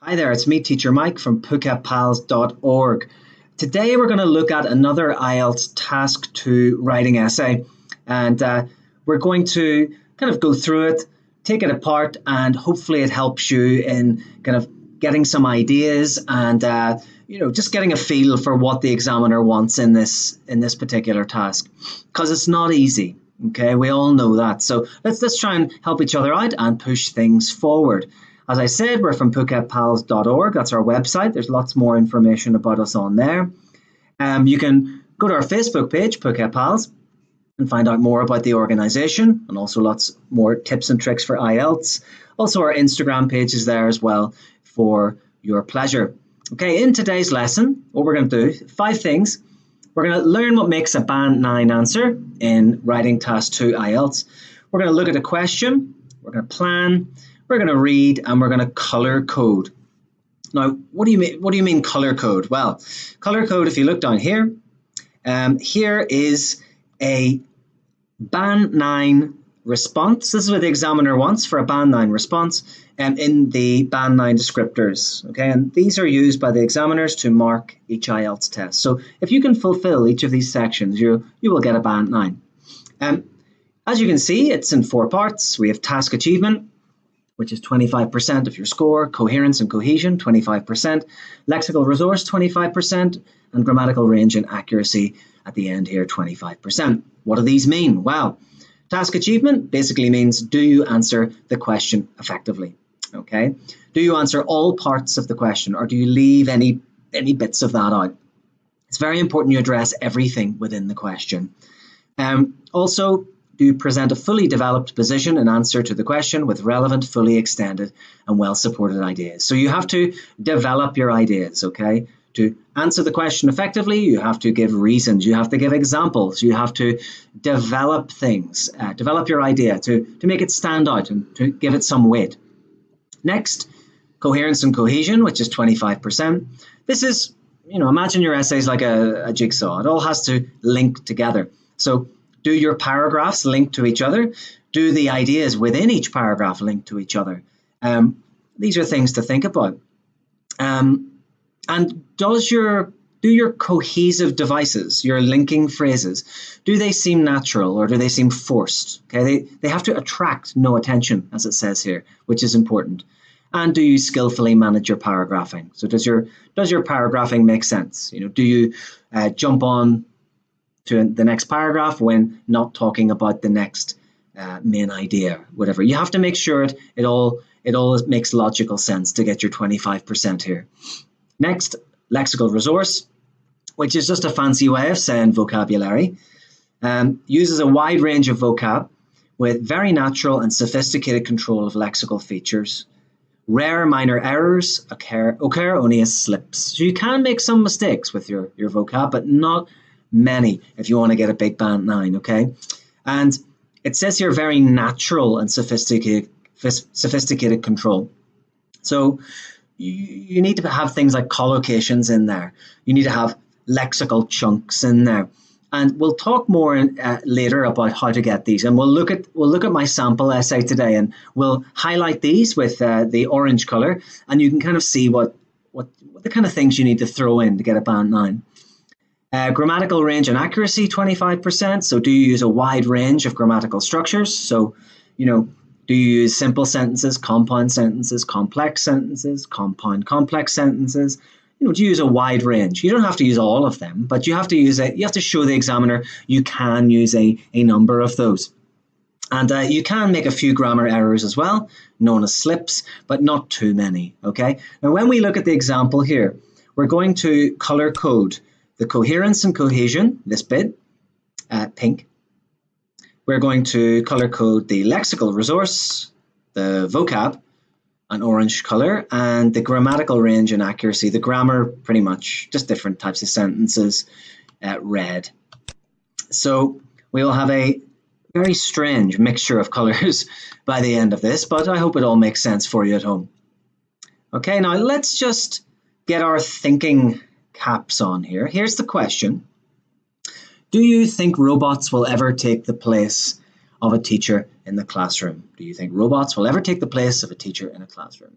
Hi there, it's me, Teacher Mike from PhuketPals.org. Today we're going to look at another IELTS Task 2 writing essay, and we're going to kind of go through it, take it apart, and hopefully it helps you in kind of getting some ideas and just getting a feel for what the examiner wants in this particular task, because it's not easy. Okay, we all know that. So let's try and help each other out and push things forward. As I said, we're from PhuketPals.org. That's our website. There's lots more information about us on there. You can go to our Facebook page, Phuket Pals, and find out more about the organisation, and also lots more tips and tricks for IELTS. Also, our Instagram page is there as well for your pleasure. Okay, in today's lesson, what we're going to do, 5 things. We're going to learn what makes a Band 9 answer in Writing Task 2 IELTS. We're going to look at a question. We're going to plan. We're going to read, and we're going to colour code. Now, what do you mean colour code? Well, colour code, if you look down here, here is a Band 9 response. This is what the examiner wants for a Band 9 response in the Band 9 descriptors. Okay, and these are used by the examiners to mark each IELTS test. So if you can fulfill each of these sections, you will get a Band 9. As you can see, it's in 4 parts. We have task achievement, which is 25% of your score, coherence and cohesion, 25%, lexical resource, 25%, and grammatical range and accuracy at the end here, 25%. What do these mean? Well, task achievement basically means, do you answer the question effectively? Okay. Do you answer all parts of the question, or do you leave any bits of that out? It's very important you address everything within the question. Also, do you present a fully developed position and answer to the question with relevant, fully extended and well-supported ideas? So you have to develop your ideas, okay? To answer the question effectively, you have to give reasons, you have to give examples, you have to develop things, develop your idea to make it stand out and to give it some weight. Next, coherence and cohesion, which is 25%. This is, imagine your essay is like a jigsaw. It all has to link together. So do your paragraphs link to each other? Do the ideas within each paragraph link to each other? These are things to think about. And do your cohesive devices, your linking phrases, do they seem natural or do they seem forced? Okay, they have to attract no attention, as it says here, which is important. And do you skillfully manage your paragraphing? So does your paragraphing make sense? Do you jump on to the next paragraph when not talking about the next main idea, whatever. You have to make sure it all makes logical sense to get your 25% here. Next, lexical resource, which is just a fancy way of saying vocabulary, uses a wide range of vocab with very natural and sophisticated control of lexical features. Rare minor errors occur only as slips. So you can make some mistakes with your vocab, but not many if you want to get a big Band 9, okay? And it says here very natural and sophisticated control. So you need to have things like collocations in there. You need to have lexical chunks in there. And we'll talk more later about how to get these. And we'll look at my sample essay today, and we'll highlight these with the orange color, and you can kind of see what the kind of things you need to throw in to get a Band 9. Grammatical range and accuracy, 25%. So do you use a wide range of grammatical structures? So, do you use simple sentences, compound sentences, complex sentences, compound complex sentences? Do you use a wide range? You don't have to use all of them, but you have to use it. You have to show the examiner you can use a number of those. And you can make a few grammar errors as well, known as slips, but not too many, okay? Now, when we look at the example here, we're going to color code the coherence and cohesion, this bit, pink. We're going to color code the lexical resource, the vocab, an orange color, and the grammatical range and accuracy, the grammar, pretty much just different types of sentences, red. So we'll have a very strange mixture of colors by the end of this, but I hope it all makes sense for you at home. Okay, now let's just get our thinking caps on here. Here's the question. Do you think robots will ever take the place of a teacher in the classroom? Do you think robots will ever take the place of a teacher in a classroom?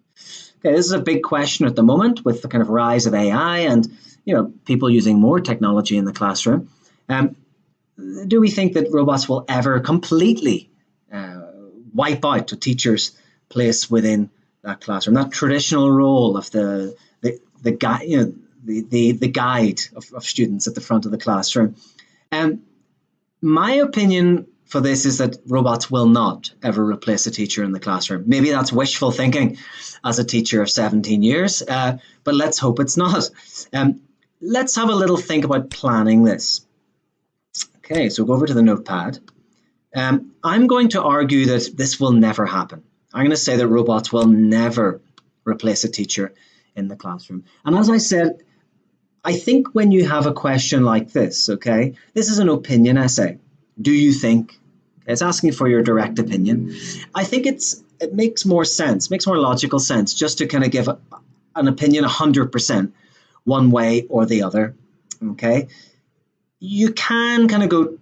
Okay, this is a big question at the moment with the kind of rise of AI and people using more technology in the classroom. Do we think that robots will ever completely wipe out a teacher's place within that classroom, that traditional role of the guide, the guide of students at the front of the classroom? My opinion for this is that robots will not ever replace a teacher in the classroom. Maybe that's wishful thinking as a teacher of 17 years, but let's hope it's not. Let's have a little think about planning this. Okay, so go over to the notepad. I'm going to argue that this will never happen. I'm going to say that robots will never replace a teacher in the classroom. And as I said, I think when you have a question like this, okay, this is an opinion essay. Do you think? It's asking for your direct opinion. I think it makes more sense, makes more logical sense just to kind of give an opinion 100% one way or the other, okay? You can kind of go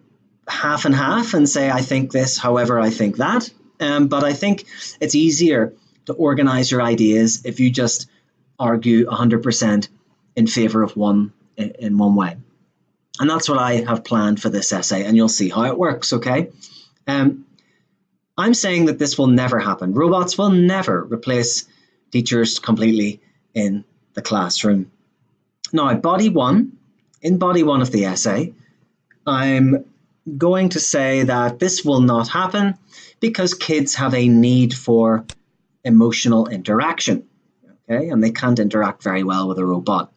half and half and say, I think this, however, I think that. But I think it's easier to organize your ideas if you just argue 100% in favor of one in one way. And that's what I have planned for this essay, and you'll see how it works, okay? I'm saying that this will never happen. Robots will never replace teachers completely in the classroom. Now, in body one of the essay, I'm going to say that this will not happen because kids have a need for emotional interaction, okay? And they can't interact very well with a robot.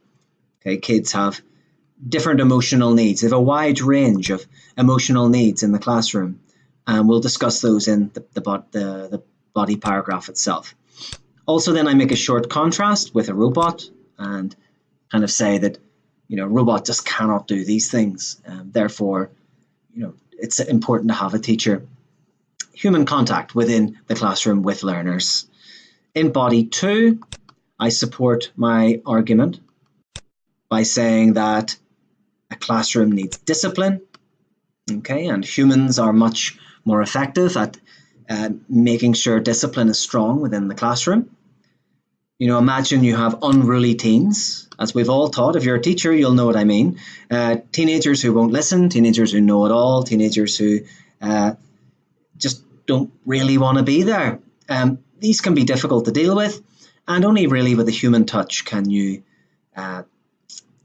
Okay, kids have different emotional needs. They have a wide range of emotional needs in the classroom, and we'll discuss those in the body paragraph itself. Also, then I make a short contrast with a robot and kind of say that, robot just cannot do these things. Therefore, it's important to have a teacher, human contact within the classroom with learners. In body two, I support my argument by saying that a classroom needs discipline, okay, and humans are much more effective at making sure discipline is strong within the classroom. Imagine you have unruly teens, as we've all taught. If you're a teacher, you'll know what I mean. Teenagers who won't listen, teenagers who know it all, teenagers who just don't really want to be there. These can be difficult to deal with, and only really with a human touch can you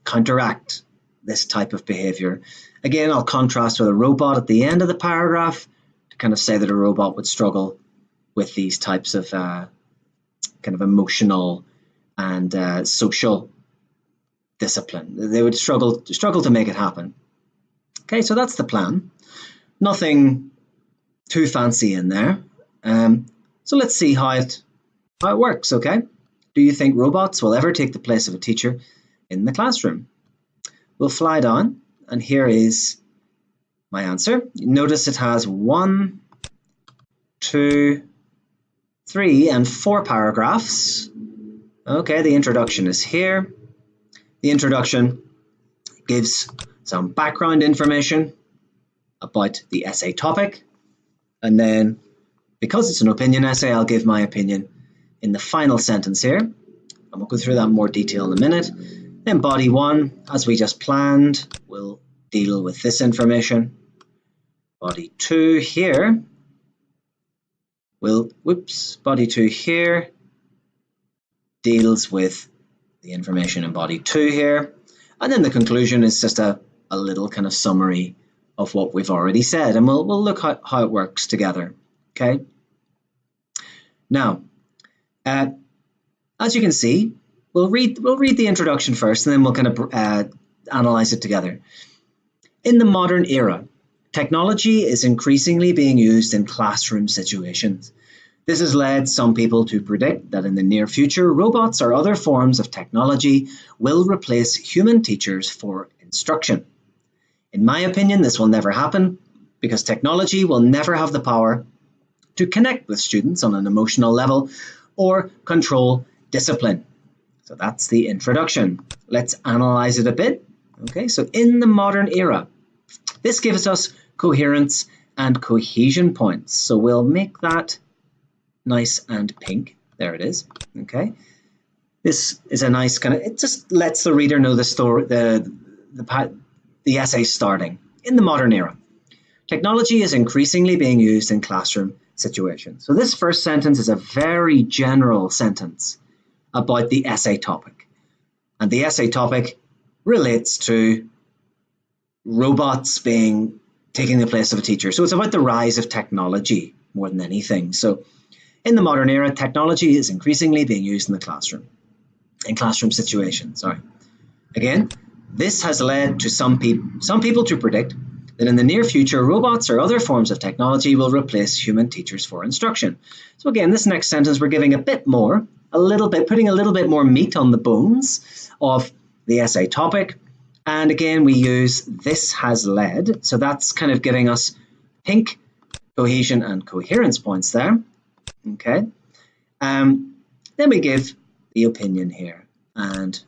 counteract this type of behavior. Again, I'll contrast with a robot at the end of the paragraph to kind of say that a robot would struggle with these types of kind of emotional and social discipline. They would struggle to make it happen. Okay, so that's the plan. Nothing too fancy in there. So let's see how it works, okay? Do you think robots will ever take the place of a teacher in the classroom? We'll fly down, and here is my answer. Notice it has 1, 2, 3, and 4 paragraphs. Okay, the introduction is here. The introduction gives some background information about the essay topic, and then because it's an opinion essay, I'll give my opinion in the final sentence here, and we'll go through that in more detail in a minute. Then body one, as we just planned, will deal with this information. Body two here body two here deals with the information in body two here. And then the conclusion is just a little kind of summary of what we've already said, and we'll look at how it works together, okay? Now, as you can see, we'll read the introduction first, and then we'll kind of analyze it together. In the modern era, technology is increasingly being used in classroom situations. This has led some people to predict that in the near future, robots or other forms of technology will replace human teachers for instruction. In my opinion, this will never happen because technology will never have the power to connect with students on an emotional level or control discipline. So that's the introduction. Let's analyze it a bit. Okay, so in the modern era, this gives us coherence and cohesion points. So we'll make that nice and pink. There it is. Okay. This is a nice kind of, it just lets the reader know the story, the essay starting. In the modern era, technology is increasingly being used in classroom situations. So this first sentence is a very general sentence about the essay topic. And the essay topic relates to robots taking the place of a teacher. So it's about the rise of technology more than anything. So in the modern era, technology is increasingly being used in the classroom, in classroom situations. Sorry. Again, this has led to some people to predict that in the near future, robots or other forms of technology will replace human teachers for instruction. So again, this next sentence, we're giving putting a little bit more meat on the bones of the essay topic. And again, we use this has led. So that's kind of giving us pink cohesion and coherence points there. Okay. Then we give the opinion here. And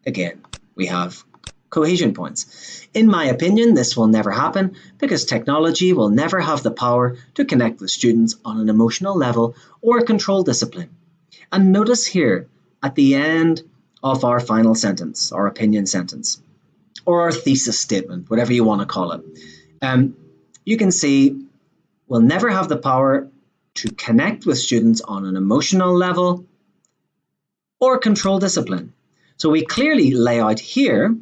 again, we have cohesion points. In my opinion, this will never happen because technology will never have the power to connect with students on an emotional level or control discipline. And notice here at the end of our final sentence, our opinion sentence, or our thesis statement, whatever you want to call it, you can see we'll never have the power to connect with students on an emotional level or control discipline. So we clearly lay out here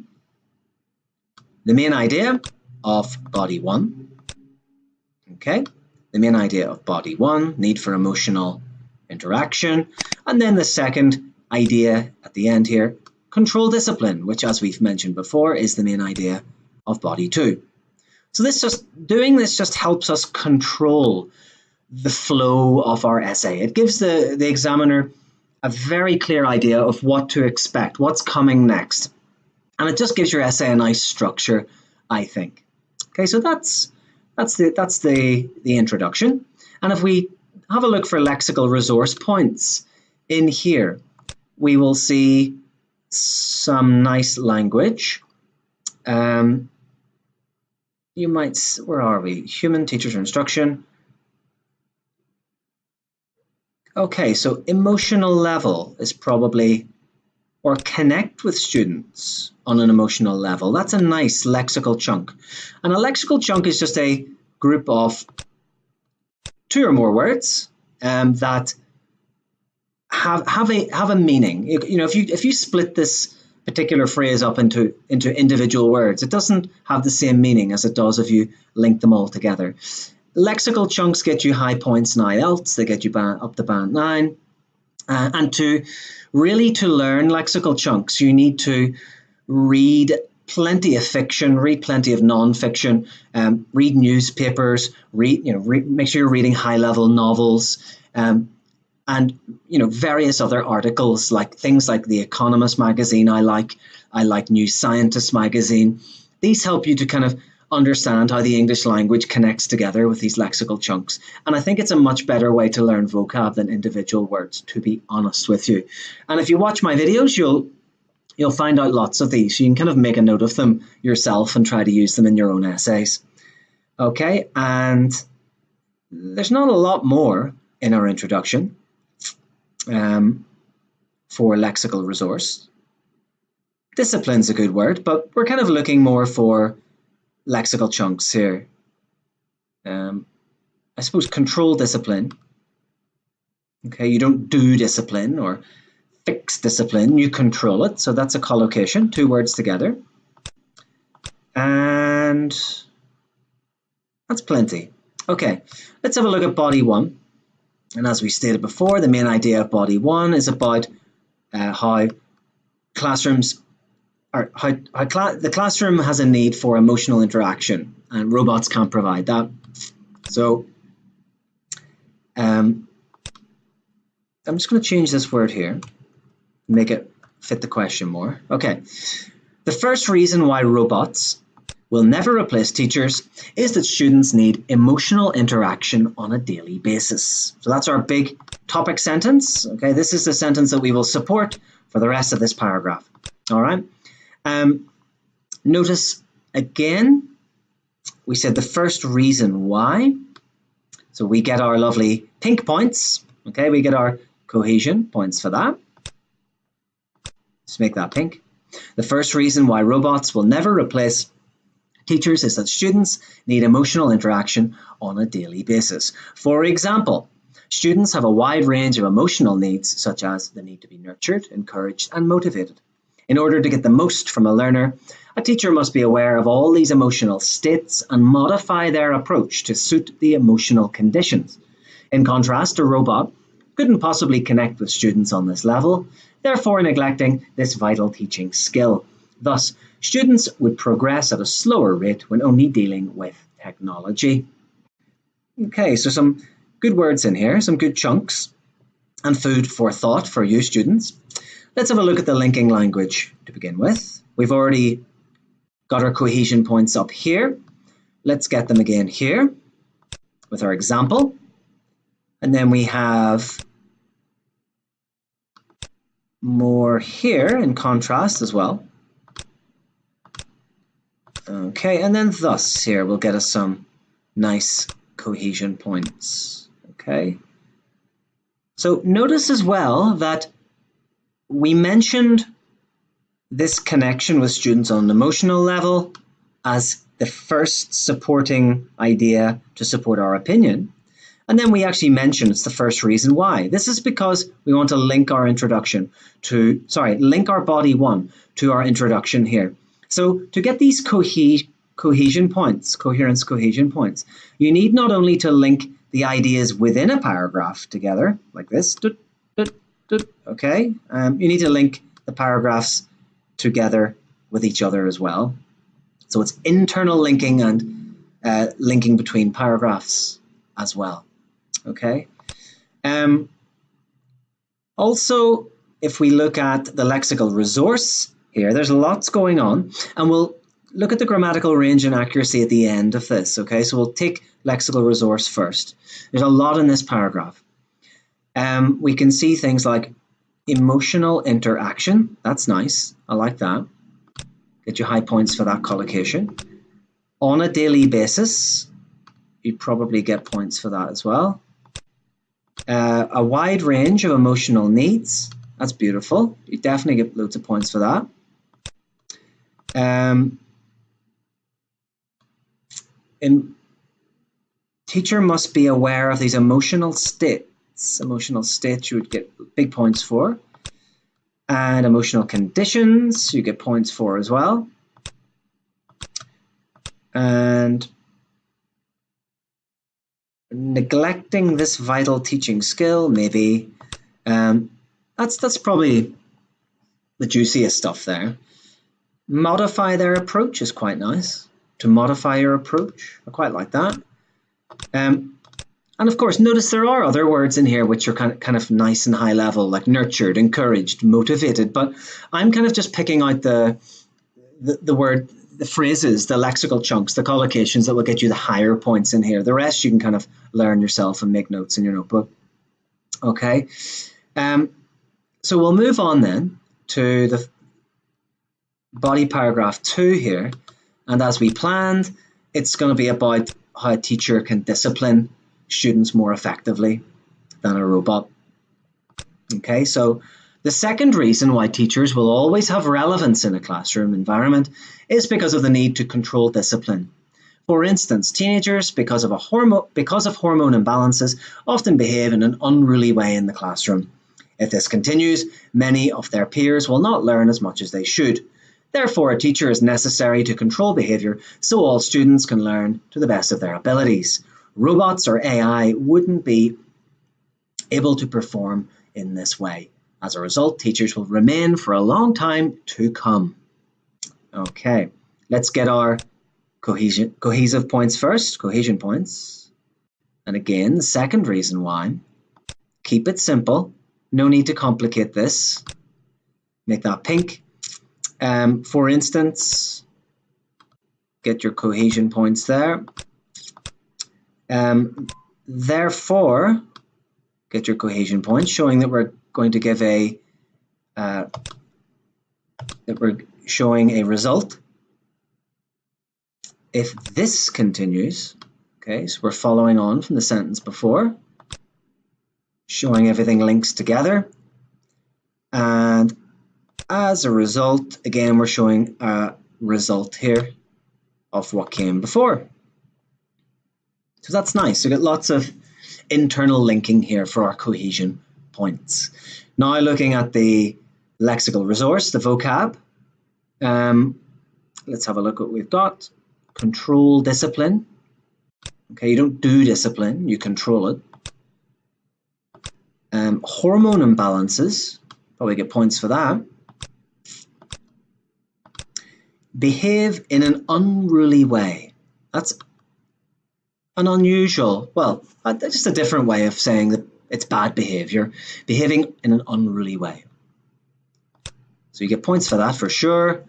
the main idea of body 1, okay? The main idea of body 1, need for emotional interaction, and then the second idea at the end here, control discipline, which as we've mentioned before is the main idea of body 2. So doing this just helps us control the flow of our essay. It gives the examiner a very clear idea of what to expect, what's coming next. And it just gives your essay a nice structure, I think. Okay, so that's the introduction. And if we have a look for lexical resource points in here, we will see some nice language. You might, where are we? Human teachers or instruction. Okay, so emotional level is probably, or connect with students on an emotional level. That's a nice lexical chunk. And a lexical chunk is just a group of 2 or more words that have a meaning. You know, if you split this particular phrase up into individual words, it doesn't have the same meaning as it does if you link them all together. Lexical chunks get you high points in IELTS. They get you up to band 9. And to learn lexical chunks, you need to read plenty of fiction, read plenty of non-fiction, read newspapers, make sure you're reading high-level novels, and various other articles, like things like The Economist magazine. I like New Scientist magazine. These help you to kind of understand how the English language connects together with these lexical chunks. And I think it's a much better way to learn vocab than individual words, to be honest with you. And if you watch my videos, you'll find out lots of these. You can kind of make a note of them yourself and try to use them in your own essays. Okay, and there's not a lot more in our introduction for lexical resource. Discipline's a good word, but we're kind of looking more for lexical chunks here. I suppose control discipline. Okay, you don't do discipline or fix discipline, you control it. So that's a collocation, 2 words together. And that's plenty. Okay, let's have a look at body 1. And as we stated before, the main idea of body 1 is about how classrooms the classroom has a need for emotional interaction, and robots can't provide that. So I'm just going to change this word here, make it fit the question more. Okay, the first reason why robots will never replace teachers is that students need emotional interaction on a daily basis. So that's our big topic sentence. Okay, this is the sentence that we will support for the rest of this paragraph. All right. Notice again, we said the first reason why. So we get our lovely pink points. Okay, we get our cohesion points for that. Let's make that pink. The first reason why robots will never replace teachers is that students need emotional interaction on a daily basis. For example, students have a wide range of emotional needs, such as the need to be nurtured, encouraged, and motivated. In order to get the most from a learner, a teacher must be aware of all these emotional states and modify their approach to suit the emotional conditions. In contrast, a robot couldn't possibly connect with students on this level, therefore neglecting this vital teaching skill. Thus, students would progress at a slower rate when only dealing with technology. Okay, so some good words in here, some good chunks, and food for thought for you students. Let's have a look at the linking language to begin with. We've already got our cohesion points up here. Let's get them again here with our example. And then we have more here in contrast as well. Okay, and then thus here will get us some nice cohesion points. Okay. So notice as well that we mentioned this connection with students on an emotional level as the first supporting idea to support our opinion. And then we actually mentioned it's the first reason why. This is because we want to link our link our body one to our introduction here. So to get these cohesion points, cohesion points, you need not only to link the ideas within a paragraph together, like this, okay? You need to link the paragraphs together with each other as well. So it's internal linking and linking between paragraphs as well. Okay. Also, if we look at the lexical resource here, there's lots going on, and we'll look at the grammatical range and accuracy at the end of this. Okay, so we'll take lexical resource first. There's a lot in this paragraph. We can see things like emotional interaction. That's nice. I like that. Get you high points for that collocation. On a daily basis, you probably get points for that as well. A wide range of emotional needs. That's beautiful. You definitely get loads of points for that. Teacher must be aware of these emotional states. Emotional states you would get big points for. And emotional conditions you get points for as well. And neglecting this vital teaching skill, maybe. That's probably the juiciest stuff there. Modify their approach is quite nice. To modify your approach, I quite like that. And of course, notice there are other words in here which are kind of nice and high level, like nurtured, encouraged, motivated. But I'm kind of just picking out the phrases, the lexical chunks, the collocations that will get you the higher points in here. The rest you can kind of learn yourself and make notes in your notebook. Okay. So we'll move on then to the body paragraph 2 here. And as we planned, it's going to be about how a teacher can discipline students more effectively than a robot. Okay, so the second reason why teachers will always have relevance in a classroom environment is because of the need to control discipline. For instance, teenagers, because of hormone imbalances, often behave in an unruly way in the classroom. If this continues, many of their peers will not learn as much as they should. Therefore, a teacher is necessary to control behavior so all students can learn to the best of their abilities. Robots or AI wouldn't be able to perform in this way. As a result, teachers will remain for a long time to come. Okay, let's get our cohesive points first, cohesion points. And again, the second reason why, keep it simple. No need to complicate this. Make that pink. For instance, get your cohesion points there. Therefore, get your cohesion points, showing that we're going to give that we're showing a result. If this continues, Okay, so we're following on from the sentence before, showing everything links together. And as a result, again, we're showing a result here of what came before. So that's nice. So we get lots of internal linking here for our cohesion points. Now looking at the lexical resource, the vocab, let's have a look at what we've got. Control discipline. Okay, you don't do discipline, you control it. Hormone imbalances, probably get points for that. Behave in an unruly way. That's an unusual, well, just a different way of saying that it's bad behavior, behaving in an unruly way. So you get points for that for sure.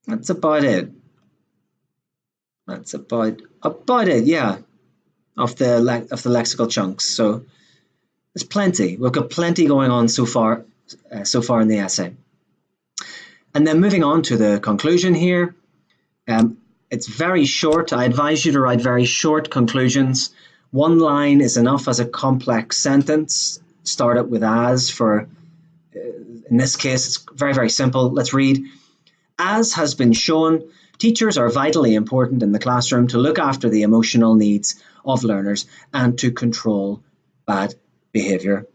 That's about it. That's about it, yeah, of the lexical chunks. So there's plenty. We've got plenty going on so far in the essay. And then moving on to the conclusion here. It's very short. I advise you to write very short conclusions. One line is enough as a complex sentence. Start it with as for, in this case, it's very, very simple. Let's read. As has been shown, teachers are vitally important in the classroom to look after the emotional needs of learners and to control bad behavior.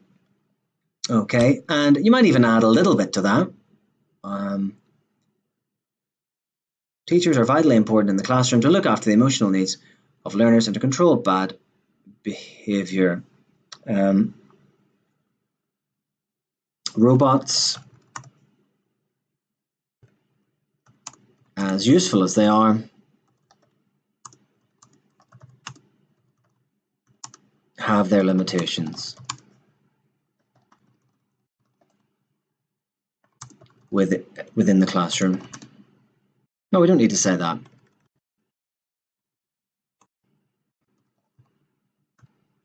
Okay, and you might even add a little bit to that. Teachers are vitally important in the classroom to look after the emotional needs of learners and to control bad behavior. Robots, as useful as they are, have their limitations. Within the classroom. No, we don't need to say that.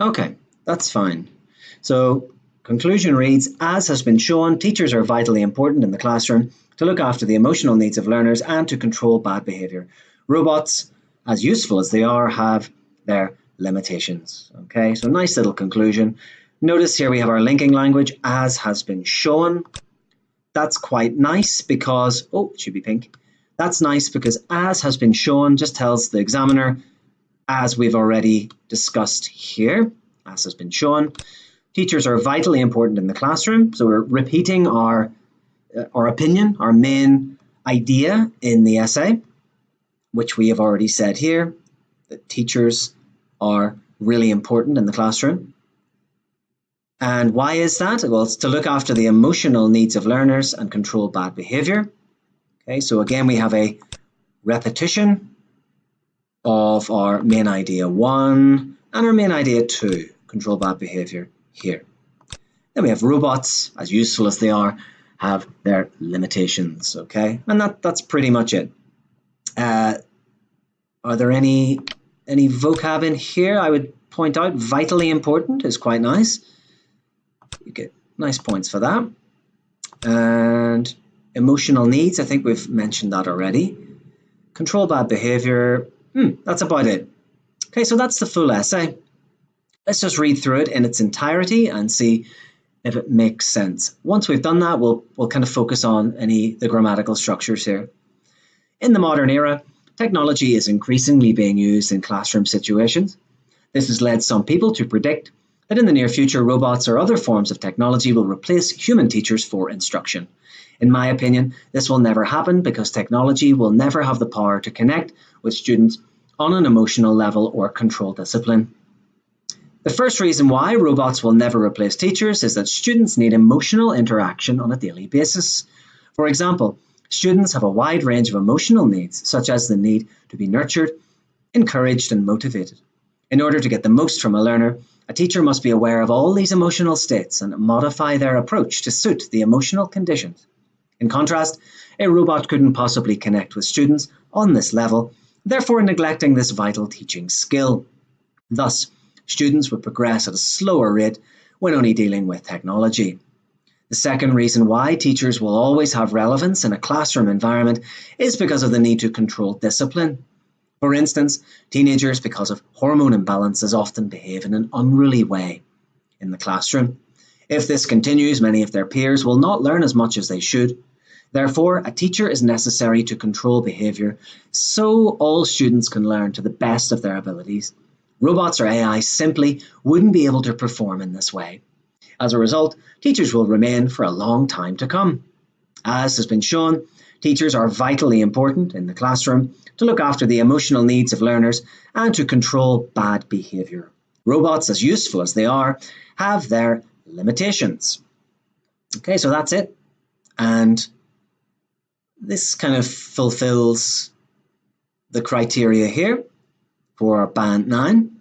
Okay, that's fine. So conclusion reads, as has been shown, teachers are vitally important in the classroom to look after the emotional needs of learners and to control bad behavior. Robots, as useful as they are, have their limitations. Okay, so nice little conclusion. Notice here we have our linking language, as has been shown. That's quite nice because, oh, it should be pink. That's nice because as has been shown just tells the examiner, as we've already discussed here, as has been shown. Teachers are vitally important in the classroom. So we're repeating our opinion, our main idea in the essay, which we have already said here, that teachers are really important in the classroom. And why is that? Well, it's to look after the emotional needs of learners and control bad behavior. Okay, so again, we have a repetition of our main idea 1 and our main idea 2, control bad behavior here. Then we have robots, as useful as they are, have their limitations, okay? And that's pretty much it. Are there any vocab in here? I would point out vitally important is quite nice. You get nice points for that. And emotional needs, I think we've mentioned that already. Control bad behavior, that's about it. Okay, so that's the full essay. Let's just read through it in its entirety and see if it makes sense. Once we've done that, we'll kind of focus on the grammatical structures here. In the modern era, technology is increasingly being used in classroom situations. This has led some people to predict that in the near future, robots or other forms of technology will replace human teachers for instruction. In my opinion, this will never happen because technology will never have the power to connect with students on an emotional level or control discipline. The first reason why robots will never replace teachers is that students need emotional interaction on a daily basis. For example, students have a wide range of emotional needs, such as the need to be nurtured, encouraged, and motivated. In order to get the most from a learner, a teacher must be aware of all these emotional states and modify their approach to suit the emotional conditions. In contrast, a robot couldn't possibly connect with students on this level, therefore neglecting this vital teaching skill. Thus, students would progress at a slower rate when only dealing with technology. The second reason why teachers will always have relevance in a classroom environment is because of the need to control discipline. For instance, teenagers, because of hormone imbalances, often behave in an unruly way in the classroom. If this continues, many of their peers will not learn as much as they should. Therefore, a teacher is necessary to control behaviour so all students can learn to the best of their abilities. Robots or AI simply wouldn't be able to perform in this way. As a result, teachers will remain for a long time to come. As has been shown, teachers are vitally important in the classroom to look after the emotional needs of learners and to control bad behaviour. Robots, as useful as they are, have their limitations. Okay, so that's it. And this kind of fulfills the criteria here for Band 9.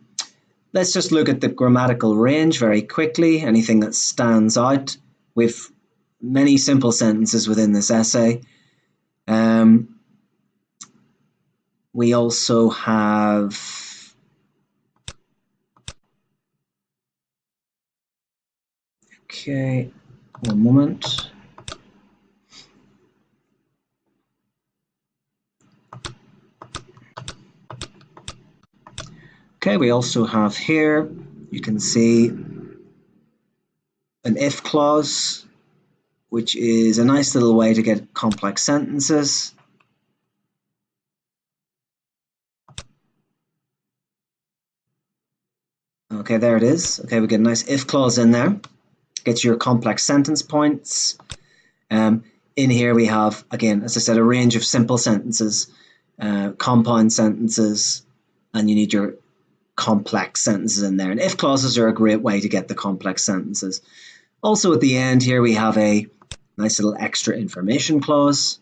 Let's just look at the grammatical range very quickly, anything that stands out. We've many simple sentences within this essay. We also have okay, one moment. Okay, we also have here, you can see an if clause, which is a nice little way to get complex sentences. Okay, there it is. Okay, we get a nice if clause in there. Gets your complex sentence points. In here we have, again, as I said, a range of simple sentences, compound sentences, and you need your complex sentences in there. And if clauses are a great way to get the complex sentences. Also at the end here we have a nice little extra information clause.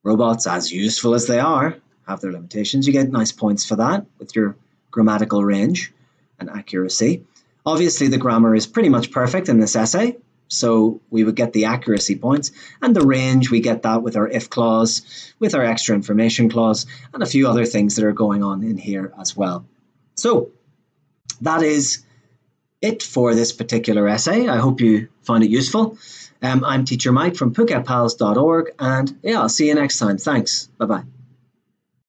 Robots, as useful as they are, have their limitations. You get nice points for that with your grammatical range and accuracy. Obviously the grammar is pretty much perfect in this essay, so we would get the accuracy points, and the range, we get that with our if clause, with our extra information clause, and a few other things that are going on in here as well. So that is it for this particular essay. I hope you found it useful. I'm Teacher Mike from PhuketPals.org, and yeah, I'll see you next time. Thanks. Bye-bye.